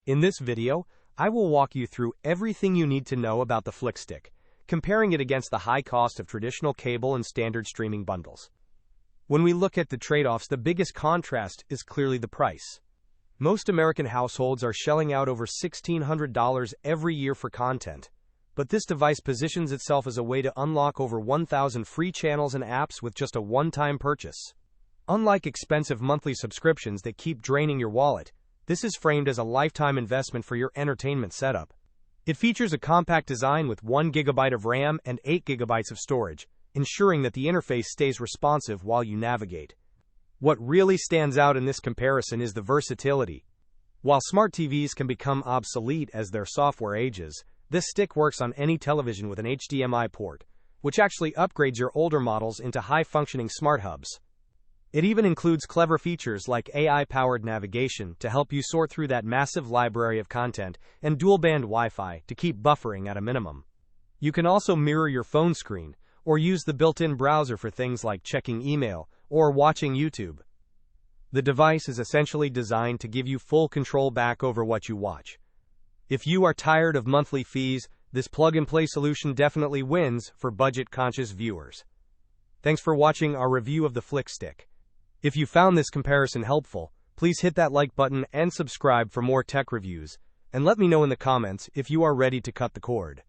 In this video, I will walk you through everything you need to know about the Flix stick, comparing it against the high cost of traditional cable and standard streaming bundles. When we look at the trade-offs, the biggest contrast is clearly the price. Most American households are shelling out over $1,600 every year for content, but this device positions itself as a way to unlock over 1,000 free channels and apps with just a one-time purchase. Unlike expensive monthly subscriptions that keep draining your wallet, this is framed as a lifetime investment for your entertainment setup. It features a compact design with 1 GB of RAM and 8 GB of storage, ensuring that the interface stays responsive while you navigate. What really stands out in this comparison is the versatility. While smart TVs can become obsolete as their software ages, this stick works on any television with an HDMI port, which actually upgrades your older models into high-functioning smart hubs. It even includes clever features like AI-powered navigation to help you sort through that massive library of content and dual-band Wi-Fi to keep buffering at a minimum. You can also mirror your phone screen or use the built-in browser for things like checking email or watching YouTube. The device is essentially designed to give you full control back over what you watch. If you are tired of monthly fees, this plug-and-play solution definitely wins for budget-conscious viewers. Thanks for watching our review of the Flix stick. If you found this comparison helpful, please hit that like button and subscribe for more tech reviews, and let me know in the comments if you are ready to cut the cord.